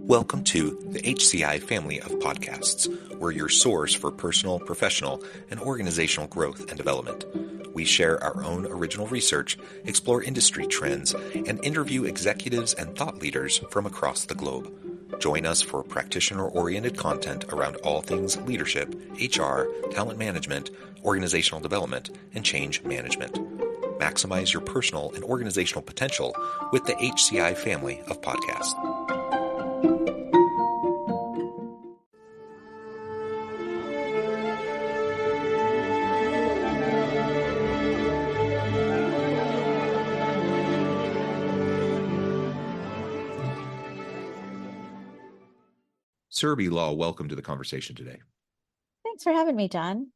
Welcome to the HCI family of podcasts. We're your source for personal, professional, and organizational growth and development. We share our own original research, explore industry trends, and interview executives and thought leaders from across the globe. Join us for practitioner-oriented content around all things leadership, HR, talent management, organizational development, and change management. Maximize your personal and organizational potential with the HCI family of podcasts. Surabhi Lal, welcome to the conversation today. Thanks for having me, John.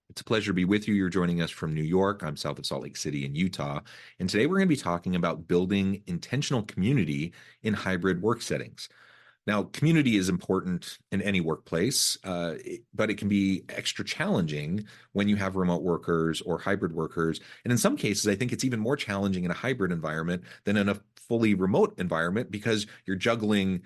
It's a pleasure to be with you. You're joining us from New York. I'm south of Salt Lake City in Utah. And today we're going to be talking about building intentional community in hybrid work settings. Now, community is important in any workplace, but it can be extra challenging when you have remote workers or hybrid workers. And in some cases, I think it's even more challenging in a hybrid environment than in a fully remote environment because you're juggling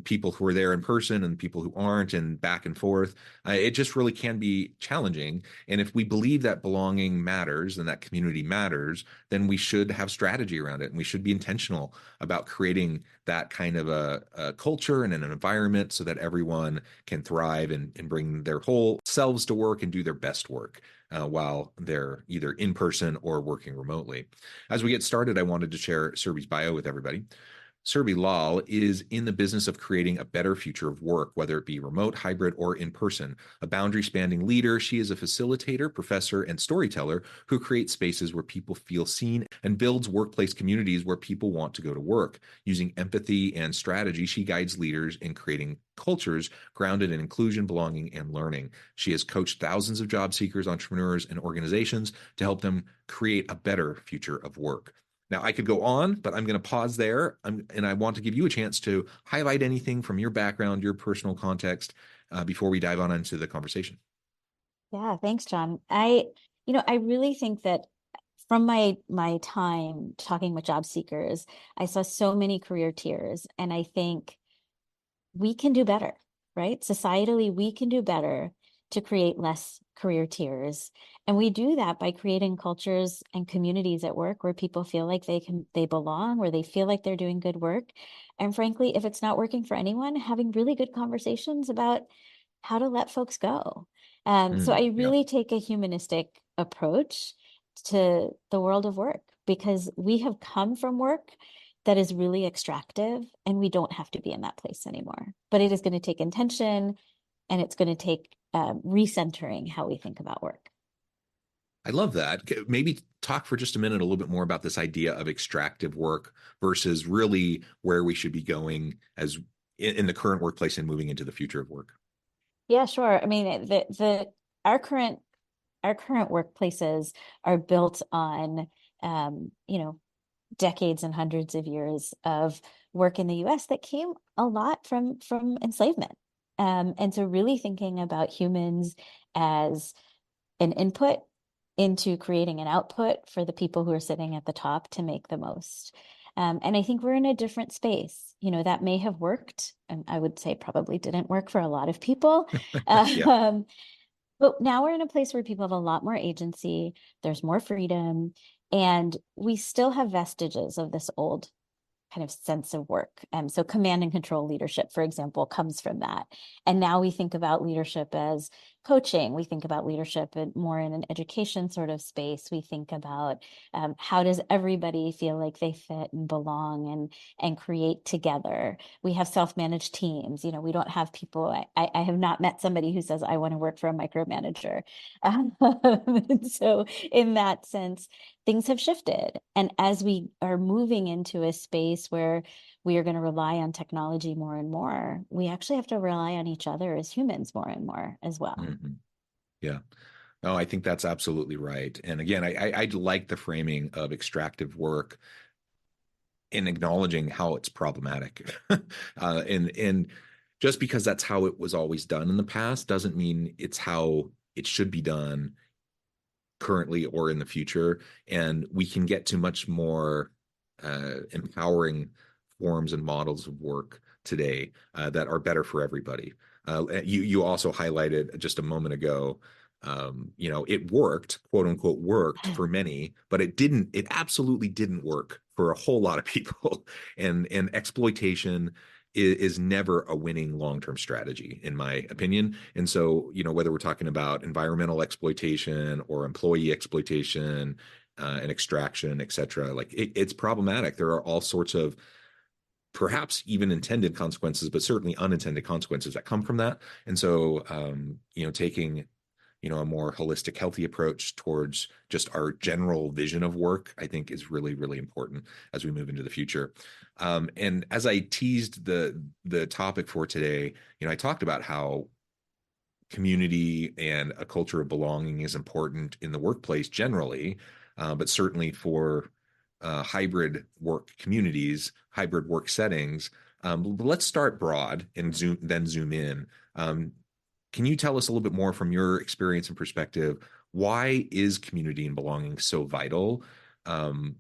people who are there in person and people who aren't and back and forth. It just really can be challenging. And if we believe that belonging matters and that community matters, then we should have strategy around it. And we should be intentional about creating that kind of a culture and an environment so that everyone can thrive and bring their whole selves to work and do their best work while they're either in person or working remotely. As we get started, I wanted to share Surabhi's bio with everybody. Surabhi Lal is in the business of creating a better future of work, whether it be remote, hybrid, or in person. A boundary-spanning leader, she is a facilitator, professor, and storyteller who creates spaces where people feel seen and builds workplace communities where people want to go to work. Using empathy and strategy, she guides leaders in creating cultures grounded in inclusion, belonging, and learning. She has coached thousands of job seekers, entrepreneurs, and organizations to help them create a better future of work. Now, I could go on, but I'm going to pause there, and I want to give you a chance to highlight anything from your background, your personal context, before we dive on into the conversation. Yeah, thanks, John. I really think that from my time talking with job seekers, I saw so many career tiers, and I think we can do better, right? Societally, we can do better to create less career tiers. And we do that by creating cultures and communities at work where people feel like they belong, where they feel like they're doing good work. And frankly, if it's not working for anyone, having really good conversations about how to let folks go. So I really take a humanistic approach to the world of work because we have come from work that is really extractive and we don't have to be in that place anymore. But it is going to take intention and it's going to take recentering how we think about work. I love that. Maybe talk for just a minute a little bit more about this idea of extractive work versus really where we should be going as in the current workplace and moving into the future of work. Yeah, sure. I mean, our current workplaces are built on decades and hundreds of years of work in the US that came a lot from enslavement. And so really thinking about humans as an input into creating an output for the people who are sitting at the top to make the most. And I think we're in a different space. That may have worked, and I would say probably didn't work for a lot of people. Yeah. But now we're in a place where people have a lot more agency, there's more freedom, and we still have vestiges of this old kind of sense of work. So command and control leadership, for example, comes from that. And now we think about leadership as coaching. We think about leadership more in an education sort of space. We think about how does everybody feel like they fit and belong and create together. We have self-managed teams. We don't have people. I have not met somebody who says, I want to work for a micromanager. So in that sense, things have shifted. And as we are moving into a space where we are going to rely on technology more and more, we actually have to rely on each other as humans more and more as well. Mm-hmm. Yeah. No, I think that's absolutely right. And again, I like the framing of extractive work in acknowledging how it's problematic. And just because that's how it was always done in the past doesn't mean it's how it should be done currently or in the future. And we can get to much more empowering forms and models of work today that are better for everybody. You also highlighted just a moment ago, it worked, quote unquote, worked for many, but it absolutely didn't work for a whole lot of people. And exploitation is never a winning long-term strategy, in my opinion. And so, whether we're talking about environmental exploitation or employee exploitation and extraction, et cetera, like it's problematic. There are all sorts of perhaps even intended consequences, but certainly unintended consequences that come from that. And so, taking a more holistic, healthy approach towards just our general vision of work, I think is really, really important as we move into the future. And as I teased the topic for today, I talked about how community and a culture of belonging is important in the workplace generally, but certainly for hybrid work communities, hybrid work settings. But let's start broad and then zoom in. Can you tell us a little bit more from your experience and perspective? Why is community and belonging so vital? And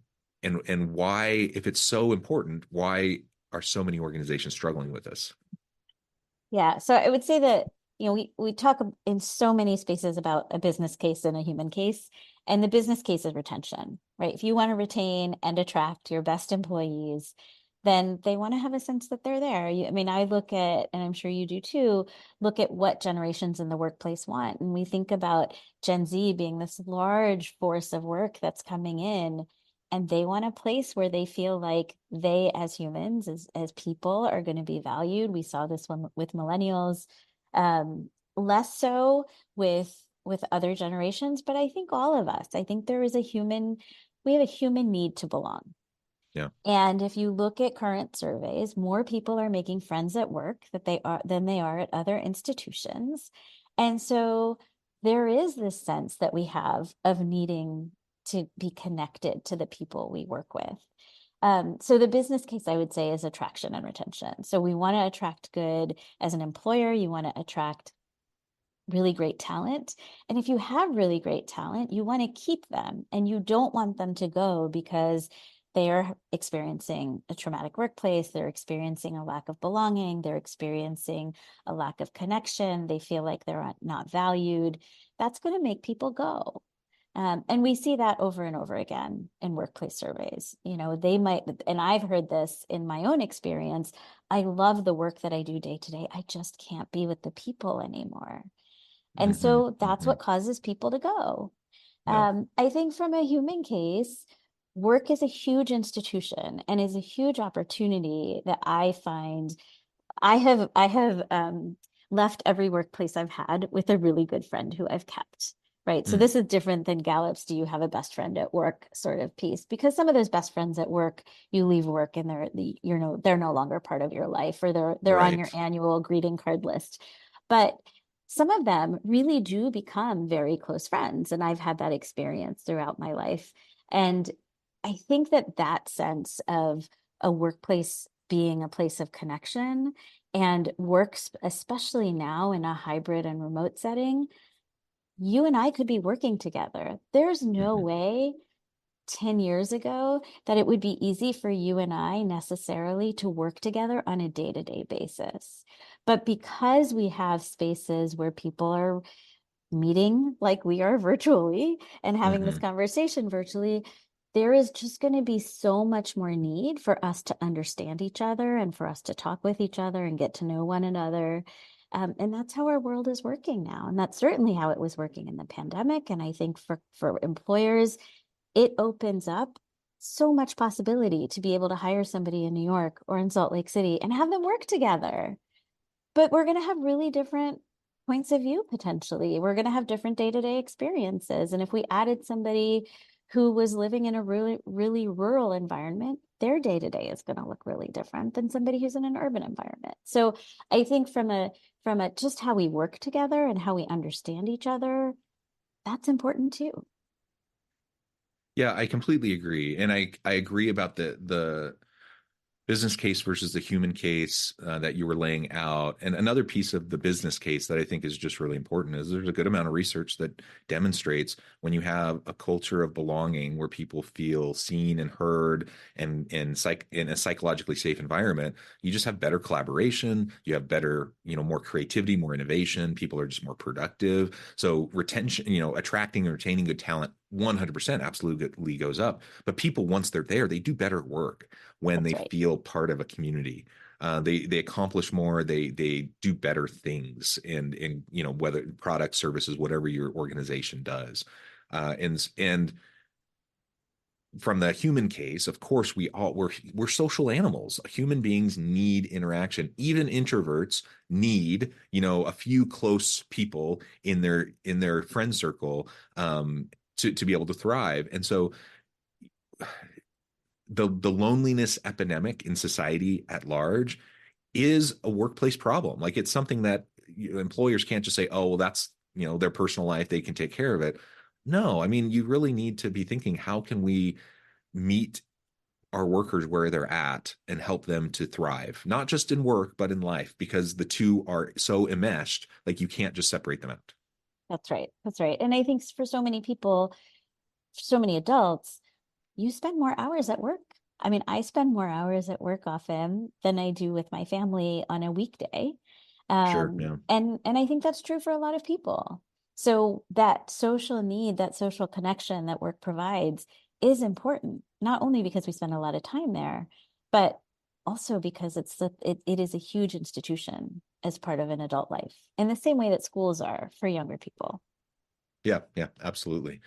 why, if it's so important, why are so many organizations struggling with this? Yeah, so I would say that, we talk in so many spaces about a business case and a human case, and the business case is retention, right? If you want to retain and attract your best employees, then they want to have a sense that they're there. I mean, I look at, and I'm sure you do too, look at what generations in the workplace want. And we think about Gen Z being this large force of work that's coming in, and they want a place where they feel like they as humans, as people, are going to be valued. We saw this one with millennials, less so with other generations, but I think all of us, I think there is we have a human need to belong. Yeah. And if you look at current surveys, more people are making friends at work than they are at other institutions. And so there is this sense that we have of needing to be connected to the people we work with. So the business case, I would say, is attraction and retention. So we want to attract good as an employer. You want to attract really great talent. And if you have really great talent, you want to keep them and you don't want them to go because they are experiencing a traumatic workplace. They're experiencing a lack of belonging. They're experiencing a lack of connection. They feel like they're not valued. That's going to make people go. And we see that over and over again in workplace surveys. They might, and I've heard this in my own experience. I love the work that I do day to day. I just can't be with the people anymore. And Mm-hmm, so that's mm-hmm. what causes people to go. Yeah. I think from a human case, work is a huge institution and is a huge opportunity that I find I have left every workplace I've had with a really good friend who I've kept. Right. So Mm. this is different than Gallup's "do you have a best friend at work" sort of piece, because some of those best friends at work, you leave work and they're no longer part of your life, or they're on your Right. annual greeting card list. But some of them really do become very close friends. And I've had that experience throughout my life. And I think that sense of a workplace being a place of connection and works, especially now in a hybrid and remote setting, you and I could be working together. There's no Mm-hmm. way 10 years ago that it would be easy for you and I necessarily to work together on a day-to-day basis. But because we have spaces where people are meeting like we are virtually and having this Mm-hmm. conversation virtually, there is just going to be so much more need for us to understand each other and for us to talk with each other and get to know one another. And that's how our world is working now. And that's certainly how it was working in the pandemic. And I think for employers, it opens up so much possibility to be able to hire somebody in New York or in Salt Lake City and have them work together. But we're going to have really different points of view potentially. We're going to have different day-to-day experiences. And if we added somebody who was living in a really, really rural environment, their day-to-day is going to look really different than somebody who's in an urban environment. So I think from a just how we work together and how we understand each other, that's important too. Yeah, I completely agree. And I agree about the business case versus the human case that you were laying out. And another piece of the business case that I think is just really important is there's a good amount of research that demonstrates when you have a culture of belonging where people feel seen and heard and in a psychologically safe environment, you just have better collaboration, you have better, more creativity, more innovation, people are just more productive. So retention, attracting and retaining good talent 100% absolutely goes up. But people, once they're there, they do better work when That's they right. feel part of a community. They accomplish more. They do better things, and whether products, services, whatever your organization does, and from the human case, of course, we're social animals. Human beings need interaction. Even introverts need, a few close people in their friend circle to be able to thrive. And so the loneliness epidemic in society at large is a workplace problem. Like it's something that employers can't just say, oh, well, that's their personal life, they can take care of it. No, I mean, you really need to be thinking, how can we meet our workers where they're at and help them to thrive, not just in work, but in life, because the two are so enmeshed, like you can't just separate them out. That's right. That's right. And I think for so many people, so many adults, you spend more hours at work. I mean, I spend more hours at work often than I do with my family on a weekday. Sure. Yeah. And I think that's true for a lot of people. So that social need, that social connection that work provides is important, not only because we spend a lot of time there, but also because it is a huge institution as part of an adult life in the same way that schools are for younger people. Yeah. Yeah. Absolutely.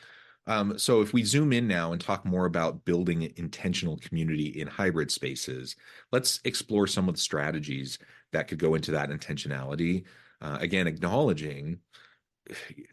So if we zoom in now and talk more about building intentional community in hybrid spaces, let's explore some of the strategies that could go into that intentionality. Again, acknowledging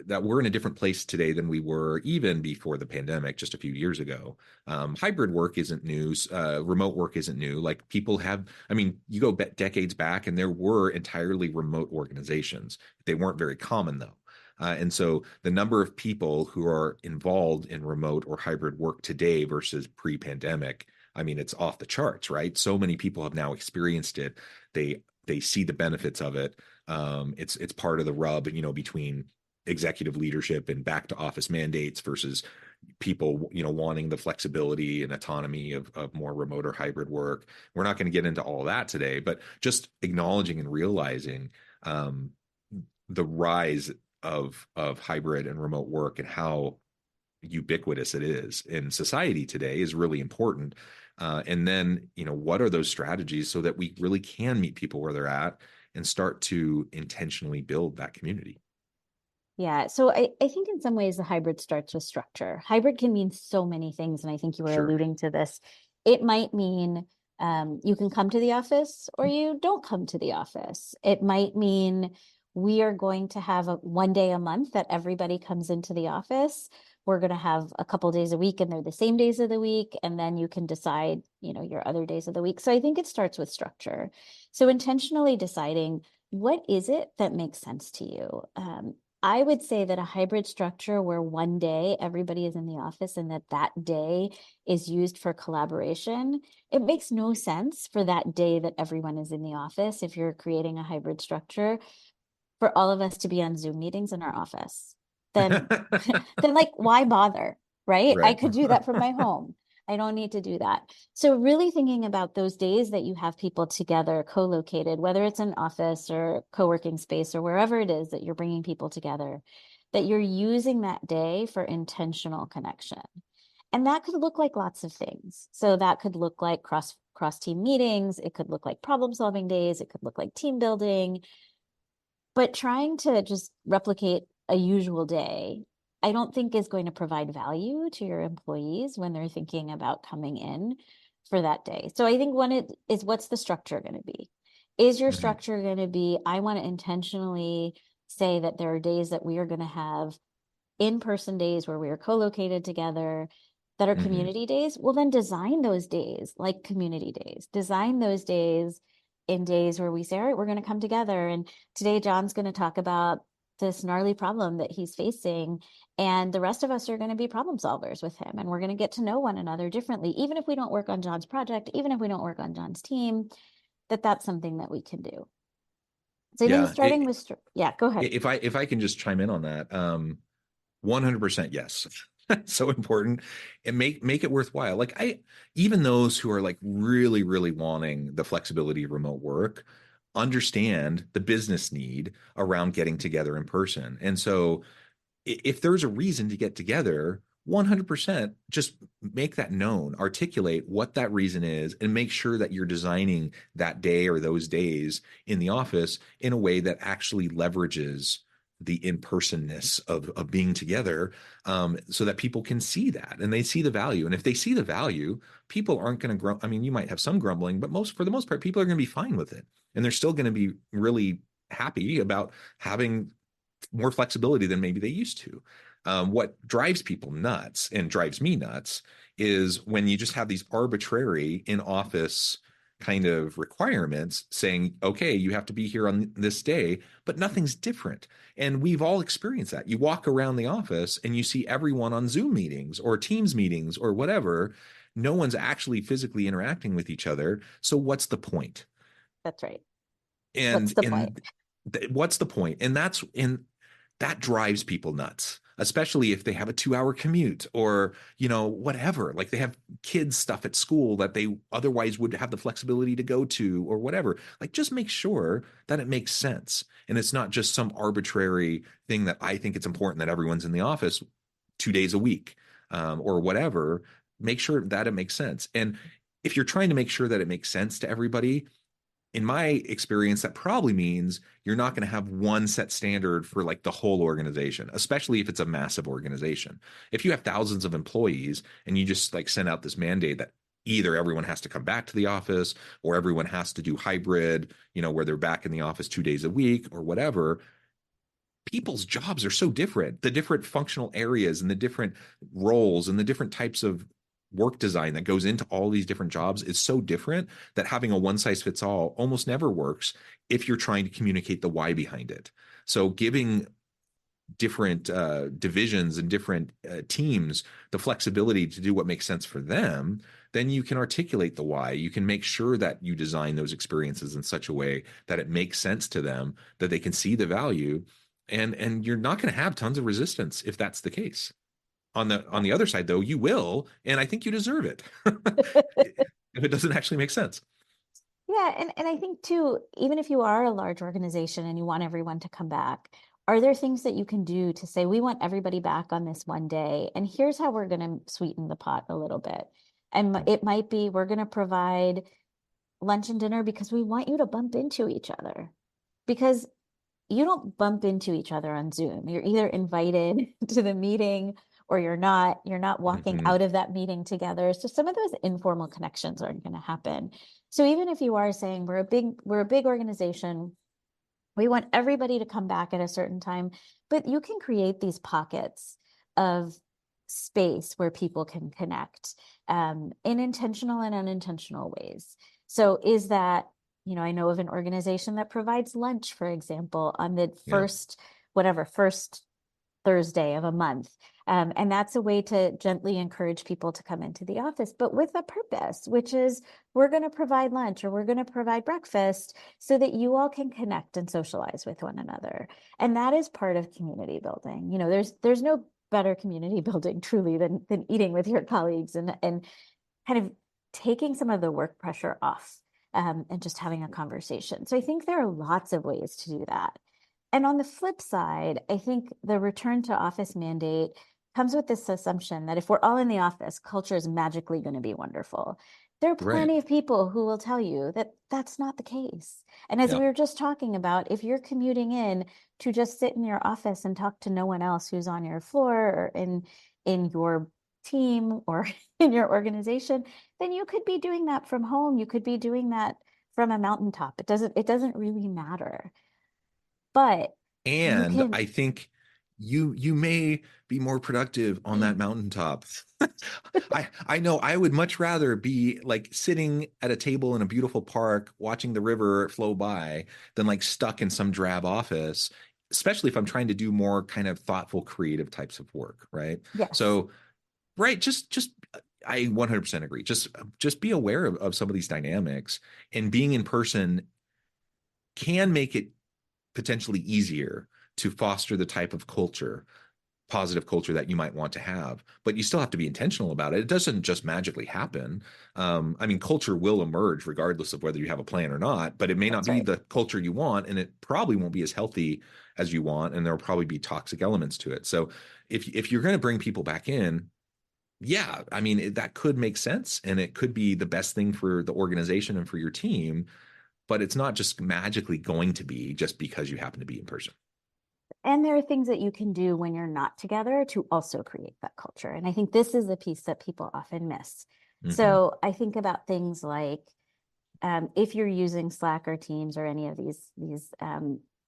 that we're in a different place today than we were even before the pandemic, just a few years ago. Hybrid work isn't new. Remote work isn't new. Like people have, I mean, you go decades back and there were entirely remote organizations. They weren't very common though. And so the number of people who are involved in remote or hybrid work today versus pre-pandemic, I mean, it's off the charts, right? So many people have now experienced it. They see the benefits of it. It's part of the rub, between executive leadership and back to office mandates versus people, wanting the flexibility and autonomy of more remote or hybrid work. We're not going to get into all that today, but just acknowledging and realizing the rise of hybrid and remote work and how ubiquitous it is in society today is really important. And then, what are those strategies so that we really can meet people where they're at and start to intentionally build that community? Yeah. So I think in some ways the hybrid starts with structure. Hybrid can mean so many things. And I think you were Sure. alluding to this. It might mean you can come to the office or you don't come to the office. It might mean we are going to have one day a month that everybody comes into the office. We're going to have a couple days a week and they're the same days of the week. And then you can decide, your other days of the week. So I think it starts with structure. So intentionally deciding what is it that makes sense to you? I would say that a hybrid structure where one day everybody is in the office and that day is used for collaboration, it makes no sense for that day that everyone is in the office, if you're creating a hybrid structure, for all of us to be on Zoom meetings in our office. Then, then like, why bother? Right? I Right. could do that from my home. I don't need to do that. So really thinking about those days that you have people together, co-located, whether it's an office or co-working space or wherever it is that you're bringing people together, that you're using that day for intentional connection. And that could look like lots of things. So that could look like cross team meetings. It could look like problem solving days. It could look like team building. But trying to just replicate a usual day, I don't think is going to provide value to your employees when they're thinking about coming in for that day. So I think one is what's the structure going to be? Is your Mhm. structure going to be, I want to intentionally say that there are days that we are going to have in-person days where we are co-located together that are Mhm. community days? Well, then design those days like community days. Design those days in days where we say, all right, we're going to come together. And today John's going to talk about this gnarly problem that he's facing, and the rest of us are going to be problem solvers with him, and we're going to get to know one another differently, even if we don't work on John's project, even if we don't work on John's team, that's something that we can do. So I think Yeah. starting with, yeah, go ahead. If I can just chime in on that, 100% yes. So important, and make it worthwhile. Like even those who are like really, really wanting the flexibility of remote work understand the business need around getting together in person. And so if there's a reason to get together, 100% just make that known, articulate what that reason is, and make sure that you're designing that day or those days in the office in a way that actually leverages the in-personness of being together, so that people can see that and they see the value. And if they see the value, people aren't going to grow. I mean, you might have some grumbling, but for the most part, people are going to be fine with it. And they're still going to be really happy about having more flexibility than maybe they used to. What drives people nuts and drives me nuts is when you just have these arbitrary in office kind of requirements saying, okay, you have to be here on this day, but nothing's different. And we've all experienced that. You walk around the office and you see everyone on Zoom meetings or Teams meetings or whatever. No one's actually physically interacting with each other. So what's the point? That's right. What's and the point? and what's the point? And that drives people nuts, especially if they have a 2 hour commute or whatever, like they have kids stuff at school that they otherwise would have the flexibility to go to or whatever. Like just make sure that it makes sense and it's not just some arbitrary thing that I think it's important that everyone's in the office 2 days a week, or whatever. Make sure that it makes sense. And if you're trying to make sure that it makes sense to everybody, in my experience, that probably means you're not going to have one set standard for like the whole organization, especially if it's a massive organization. If you have thousands of employees and you just like send out this mandate that either everyone has to come back to the office or everyone has to do hybrid, where they're back in the office 2 days a week or whatever, people's jobs are so different. The different functional areas and the different roles and the different types of work design that goes into all these different jobs is so different that having a one size fits all almost never works if you're trying to communicate the why behind it. So giving different divisions and different teams the flexibility to do what makes sense for them, then you can articulate the why. You can make sure that you design those experiences in such a way that it makes sense to them, that they can see the value, and you're not going to have tons of resistance if that's the case. On the other side, though, you will, and I think you deserve it if it doesn't actually make sense. Yeah, and I think too, even if you are a large organization and you want everyone to come back, are there things that you can do to say, we want everybody back on this one day, and here's how we're going to sweeten the pot a little bit. And it might be we're going to provide lunch and dinner because we want you to bump into each other. Because you don't bump into each other on Zoom. You're either invited to the meeting or you're not. You're not walking Mm-hmm. out of that meeting together. So some of those informal connections aren't going to happen. So even if you are saying we're a big organization, we want everybody to come back at a certain time, but you can create these pockets of space where people can connect, in intentional and unintentional ways. So is that, I know of an organization that provides lunch, for example, on the Yeah. first Thursday of a month. And that's a way to gently encourage people to come into the office, but with a purpose, which is we're going to provide lunch or we're going to provide breakfast so that you all can connect and socialize with one another. And that is part of community building. There's no better community building truly than eating with your colleagues and kind of taking some of the work pressure off, and just having a conversation. So I think there are lots of ways to do that. And on the flip side, I think the return to office mandate comes with this assumption that if we're all in the office, culture is magically going to be wonderful. There are Right. plenty of people who will tell you that that's not the case. And as Yeah. we were just talking about, if you're commuting in to just sit in your office and talk to no one else who's on your floor or in your team or in your organization, then you could be doing that from home. You could be doing that from a mountaintop. It doesn't really matter. But you And can I think you may be more productive on that mountaintop. I know I would much rather be like sitting at a table in a beautiful park watching the river flow by than like stuck in some drab office especially if I'm trying to do more kind of thoughtful, creative types of work, right? Yes, So, right, just I 100% agree. Just be aware of some of these dynamics, and being in person can make it potentially easier to foster the type of culture, positive culture that you might want to have, but you still have to be intentional about it. It doesn't just magically happen. I mean, culture will emerge regardless of whether you have a plan or not, but it may not that's be right. the culture you want, and it probably won't be as healthy as you want, and there'll probably be toxic elements to it. So if you're going to bring people back in, yeah, I mean, that could make sense, and it could be the best thing for the organization and for your team, but it's not just magically going to be just because you happen to be in person. And there are things that you can do when you're not together to also create that culture. And I think this is the piece that people often miss. Hmm. So I think about things like if you're using Slack or Teams or any of these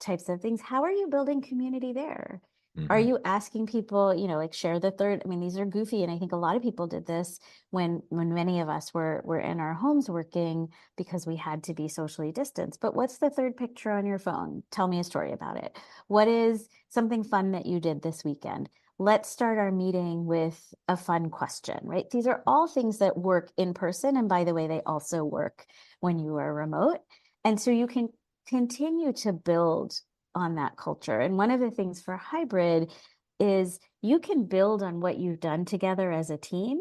types of things, how are you building community there? Are Hmm. you asking people, like share the third? I mean, these are goofy, and I think a lot of people did this when many of us were in our homes working because we had to be socially distanced. But what's the third picture on your phone? Tell me a story about it. What is something fun that you did this weekend? Let's start our meeting with a fun question, right? These are all things that work in person. And by the way, they also work when you are remote. And so you can continue to build on that culture. And one of the things for hybrid is you can build on what you've done together as a team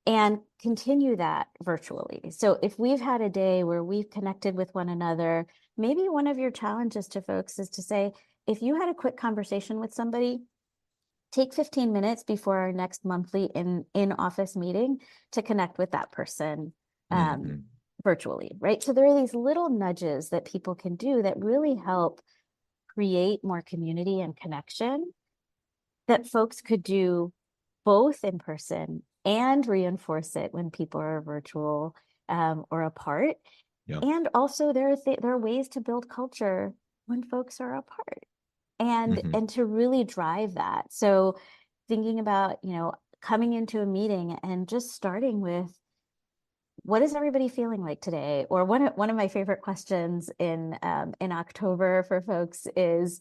and continue that virtually. So if we've had a day where we've connected with one another, maybe one of your challenges to folks is to say, if you had a quick conversation with somebody, take 15 minutes before our next monthly in office meeting to connect with that person um, Hmm. virtually, right? So there are these little nudges that people can do that really help create more community and connection that folks could do both in person and reinforce it when people are virtual or apart. Yeah. And also there are ways to build culture when folks are apart and Hmm. and to really drive that. So thinking about, coming into a meeting and just starting with what is everybody feeling like today? Or one of my favorite questions in October for folks is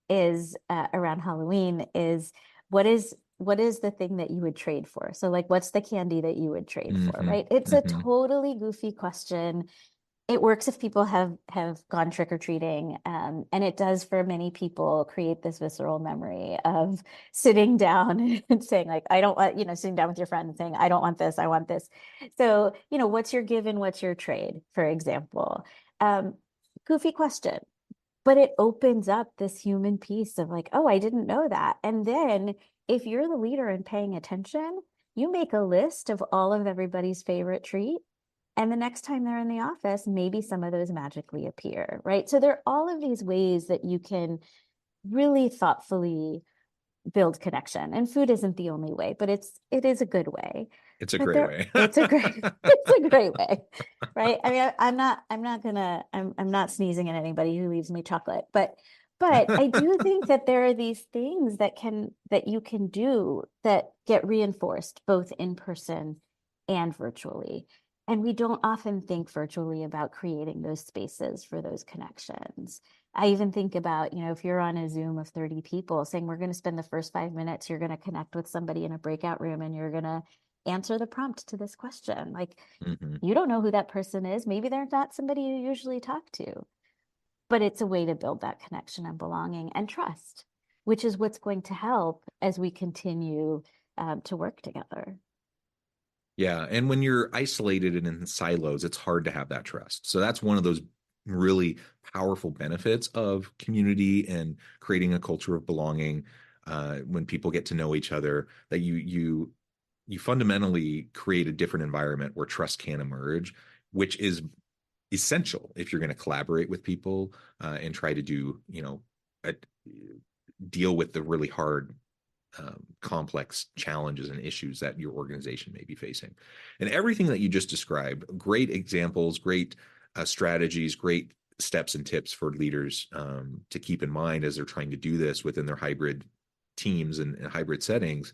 around Halloween is what is the thing that you would trade for? So like what's the candy that you would trade for, Hmm. right? It's a Hmm. totally goofy question. It works if people have gone trick-or-treating, and it does for many people create this visceral memory of sitting down and saying like I don't want, sitting down with your friend and saying I don't want this, I want this. So what's your give and what's your trade, for example. um, Goofy question, but it opens up this human piece of like, oh, I didn't know that. And then if you're the leader and paying attention, you make a list of all of everybody's favorite treat, and the next time they're in the office, maybe some of those magically appear, right? So there are all of these ways that you can really thoughtfully build connection. And food isn't the only way, but it is a good way. It's a But great there way. it's a great it's a great way. Right. I mean, I'm not sneezing at anybody who leaves me chocolate, but I do think that there are these things that you can do that get reinforced both in person and virtually. And we don't often think virtually about creating those spaces for those connections. I even think about, if you're on a Zoom of 30 people saying, we're going to spend the first 5 minutes, you're going to connect with somebody in a breakout room and you're going to answer the prompt to this question. Like, Hmm. you don't know who that person is. Maybe they're not somebody you usually talk to, but it's a way to build that connection and belonging and trust, which is what's going to help as we continue to work together. Yeah. And when you're isolated and in silos, it's hard to have that trust. So that's one of those really powerful benefits of community and creating a culture of belonging. When people get to know each other, that you fundamentally create a different environment where trust can emerge, which is essential if you're going to collaborate with people and try to do, a, deal with the really hard, complex challenges and issues that your organization may be facing. And everything that you just described, great examples, great strategies, great steps and tips for leaders to keep in mind as they're trying to do this within their hybrid teams and hybrid settings.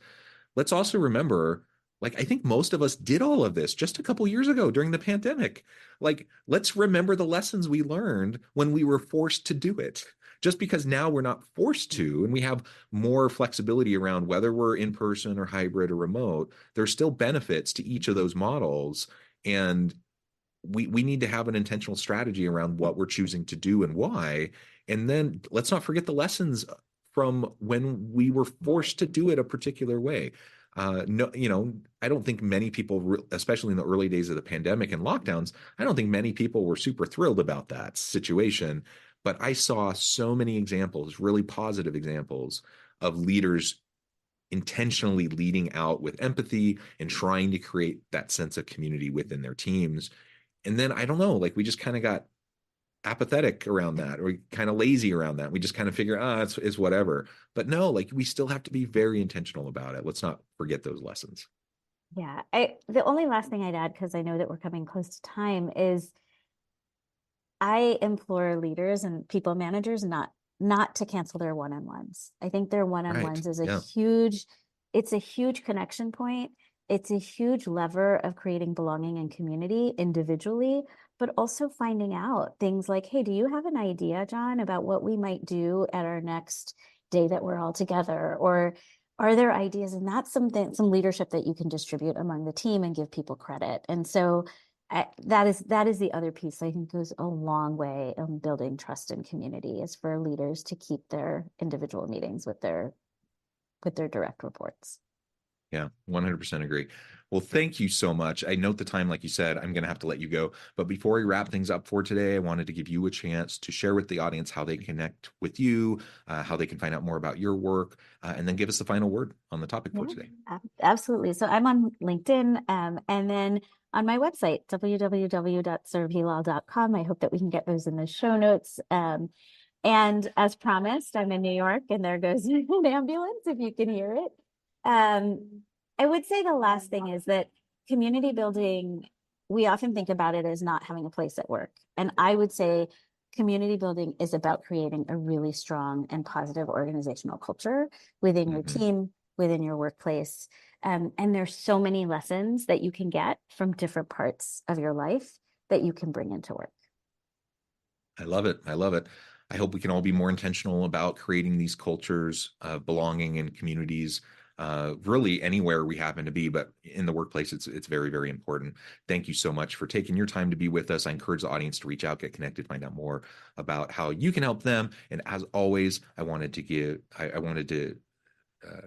Let's also remember, like, I think most of us did all of this just a couple years ago during the pandemic. Like, let's remember the lessons we learned when we were forced to do it. just because now we're not forced to, and we have more flexibility around whether we're in person or hybrid or remote, there's still benefits to each of those models. And we need to have an intentional strategy around what we're choosing to do and why. And then let's not forget the lessons from when we were forced to do it a particular way. No, I don't think many people, especially in the early days of the pandemic and lockdowns, I don't think many people were super thrilled about that situation. But I saw so many examples, really positive examples of leaders intentionally leading out with empathy and trying to create that sense of community within their teams. And then I don't know, like we just kind of got apathetic around that, or kind of lazy around that. We just kind of figure, it's whatever. But no, like we still have to be very intentional about it. Let's not forget those lessons. Yeah. The only last thing I'd add, because I know that we're coming close to time, is I implore leaders and people managers not to cancel their one-on-ones. I think their Right. one-on-ones is Yeah. it's a huge connection point. It's a huge lever of creating belonging and community individually, but also finding out things like, hey, do you have an idea, John, about what we might do at our next day that we're all together? Or are there ideas? And that's some leadership that you can distribute among the team and give people credit. And so that is the other piece I think goes a long way in building trust and community, is for leaders to keep their individual meetings with their direct reports. Yeah, 100% agree. Well, thank you so much. I note the time, like you said, I'm going to have to let you go. But before we wrap things up for today, I wanted to give you a chance to share with the audience how they connect with you, how they can find out more about your work, and then give us the final word on the topic for today. Absolutely. So I'm on LinkedIn, and then on my website, www.surabhilal.com. I hope that we can get those in the show notes. And as promised, I'm in New York, and there goes an ambulance if you can hear it. I would say the last thing is that community building, we often think about it as not having a place at work. And I would say community building is about creating a really strong and positive organizational culture within your team, within your workplace. And there's so many lessons that you can get from different parts of your life that you can bring into work. I love it. I love it. I hope we can all be more intentional about creating these cultures of belonging and communities, really anywhere we happen to be, but in the workplace, it's very, very important. Thank you so much for taking your time to be with us. I encourage the audience to reach out, get connected, find out more about how you can help them. And as always, I wanted to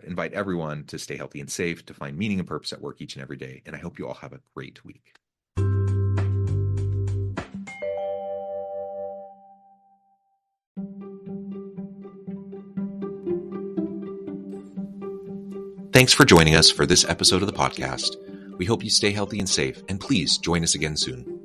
invite everyone to stay healthy and safe, to find meaning and purpose at work each and every day. And I hope you all have a great week. Thanks for joining us for this episode of the podcast. We hope you stay healthy and safe, and please join us again soon.